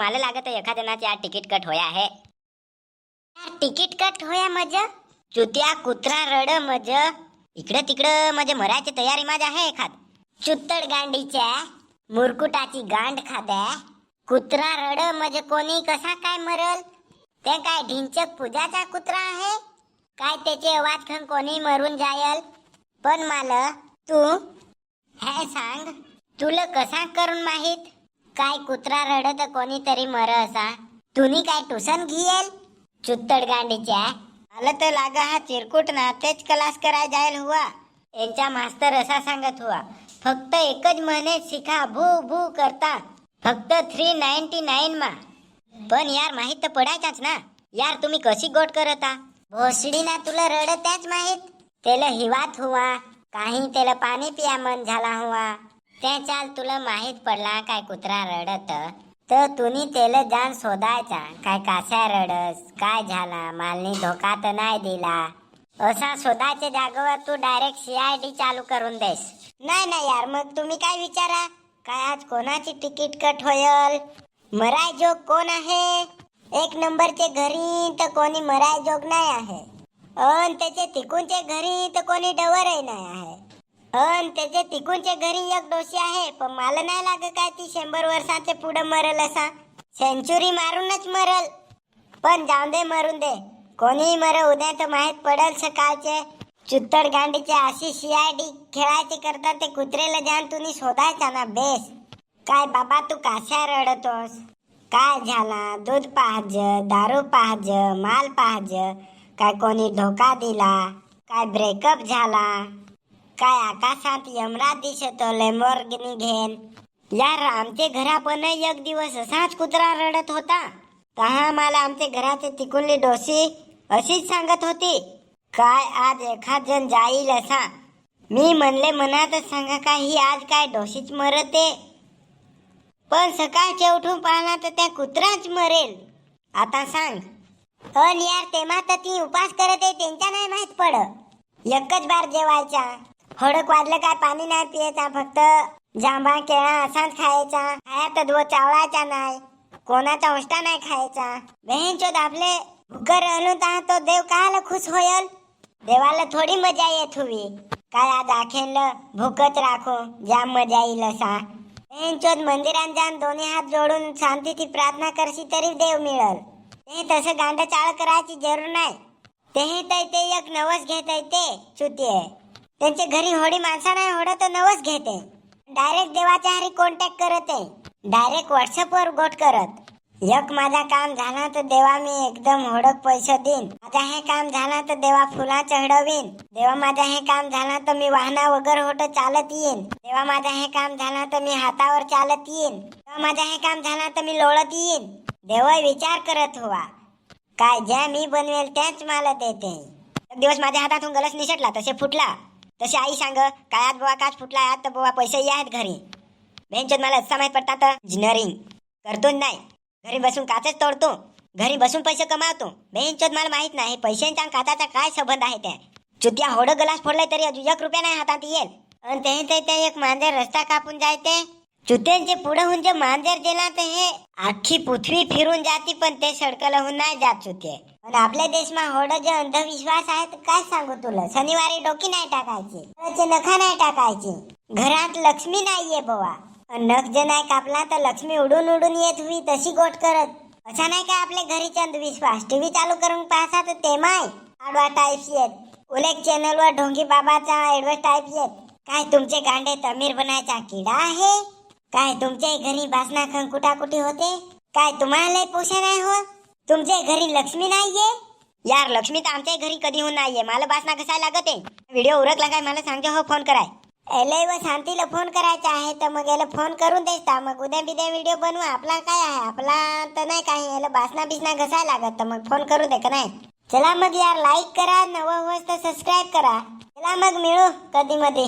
मला लागत एखाद्या जणाची आज तिकीट कट होया आहे. यार तिकीट कट होया मज चुत्या कुत्रा रड मज इकडे तिकडं म्हणजे मरायची तयारी माझ्या आहे एखाद चुत्तड गांडीच्या मुरकुटाची गांड खाद्या कुत्रा रड म्हणजे कोणी कसा काय मरल. ते काय ढिंचक पूजाचा कुत्रा आहे काय त्याचे आवाज खाऊन कोणी मरून जायल. पण मला तू हे सांग तुला कसा करून माहित काय कुत्रा रडत कोणीतरी मर असा. तुम्ही काय ट्युशन घेईल चुत्तड गांडीच्या. मला तर लागा हा चिरकुट ना तेच क्लास कराय जायल हुआ. यांचा मास्तर असा सांगत हुआ फक्त एकच महिने शिका भू भू करता फक्त 399 मा. पण यार माहित तर पडायचाच ना यार. तुम्ही कशी गोट करता भोसडी ना तुला रडत्याच माहित. त्याला हिवात हुआ काही त्याला पाणी पिया मन झाला हुआ ते चाल तुला माहित पडला काय कुत्रा रडत तर तुम्ही त्याला जाण शोधायचा काय काशा रडस काय झाला मालनी धोका तर नाही दिला असा शोधायच्या जागेवर तू डायरेक्ट CID चालू करून देस. नाही ना यार मग तुम्ही काय विचारा काय आज कोणाची तिकीट कट होयल मराय जोग कोण आहे. एक नंबरचे घरी तर कोणी मराय जोग नाही आहे अन त्याचे तिकूनचे घरी तर कोणी डवरही नाही आहे. अन त्याचे तिकूनचे घरी एक डोशी आहे पण मला नाही लागत काय ती 100 वर्षाचे पुढे मरल असा. सेंचुरी मारूनच मरल. पण जाऊन दे मरून दे कोणी मर उद्या तर माहित पडल सकाळचे. चुत्तड गांडीचे अशी CID खेळायचे करता ते कुत्रेला जाण तुम्ही शोधायचा ना बेस. काय बाबा तू काशा रडतोस काय झाला दूध पाहज दारू पाहज माल पाहज काय कोणी धोका दिला काय ब्रेकअप झाला काय आकाशात यमराज दिसतो लॅम्बोर्गिनी घेन. यार आमचे घरा पण एक दिवस असाच कुत्रा रडत होता तहा मला आमच्या घराचे तिकुनली डोशी अशीच सांगत होती काय आज एखाद जण जाईल असा. मी म्हणले मनातच सांगा काय ही आज काय डोशीच मरते. पण सकाळचे उठून पाहला तर त्या कुत्राच मरेल. आता सांग अन यार तेव्हा तर ती उपास करत आहे त्यांच्या नाही माहित पड. एकच बार जेवायचा हडक वाजलं काय पाणी नाही पियाचा फक्त जांभा केळा असाच खायचा. खाया तर चावळायचा नाही कोणाचा होस्टा नाही खायचा. बहीणचोद आपले भुकर अनुता तो देव कायला खुश होयल. देवाला थोडी मजा येत हुई काय आज आखेनलं भूकच राखो जाम मजा येईल असा. बहीणचोद मंदिरात जाऊन दोन्ही हात जोडून शांतीची प्रार्थना करशी तरी देव मिळल. ते तसं गांड चाळ करायची जरूर नाही. ते एक नवस घेत ते चुतीये त्यांच्या घरी होडी माणसा नाही होड तर नवस घेते. डायरेक्ट देवाच्या हरी कॉन्टॅक्ट करत आहे डायरेक्ट व्हॉट्सअपवर गोट करत. एक माझा काम झाला तर देवा मी एकदम होडक पैसे देईन. माझा हे काम झाला तर देवा फुला चढवीन. देवा माझा हे काम झाला तर मी वाहना वगैरे होत चालत येईन. देवा माझा हे काम झाला तर मी हातावर चालत येईन. देवा माझा हे काम झाला तर मी लोळत येईन. देव विचार करत हुआ काय ज्या मी बनवेल त्याच मला देते. एक दिवस माझ्या हातातून गलस निसटला तसे फुटला तसे आई सांग काय आज बुवा काच फुटला आज तर बुवा पैसे आहेत घरी. बेंचोत मला असा माहित पडता तर इंजिनिअरिंग करतो नाही घरी बसून काचच तोडतो घरी बसून पैसे कमावतो. बेंचोत मला माहित नाही पैशांचा काचाचा काय संबंध आहे. त्या चुत्या होड गलास फोडलाय तरी अजून 1 रुपया नाही हातात येईल. आणि ते एक मांजर रस्ता कापून जायते चुत्यांचे पुढे होऊन जे मांजर गेला तर हे अख्खी पृथ्वी फिरून जाती पण ते सडकल होऊन नाही जात चुते. पण आपल्या देशमा होड जे अंधविश्वास आहे काय सांगू तुला. शनिवारी डोकी नाही टाकायची नखा नाही टाकायची घरात लक्ष्मी नाहीये बवा. नख जे नाही कापला तर लक्ष्मी उडून उडून येत हुई तशी गोट करत. असा नाही काय आपल्या घरीचे अंधविश्वास. टीव्ही चालू करून पाहता तर ते माय ॲडव्हर्टाईज येत उलेक चॅनलवर ढोंगी बाबाचा ॲडव्हर्टाईज येत. काय तुमचे गांडे तमीर बनायचा किडा आहे काय. तुमच्या घरी बासना कुटाकुटी होते काय तुम्हाला पोषण नाही हो. तुमच्या घरी लक्ष्मी नाहीये. यार लक्ष्मी तर आमच्या घरी कधी होऊन नाहीये. मला बासना कसायला लागते. व्हिडिओ उरकला काय मला सांगते हो फोन कराय. एले व शांतीला फोन करायचा आहे तर मग याला फोन करून देता मग उद्या बिद्या व्हिडिओ बनवा. आपला काय आहे आपला तर नाही काही याला बासना बिसना घसायला लागत तर मग फोन करू दे का नाही. चला मग यार लाईक करा नवं होस तर सबस्क्राईब करा. चला मग मिळू कधी मध्ये.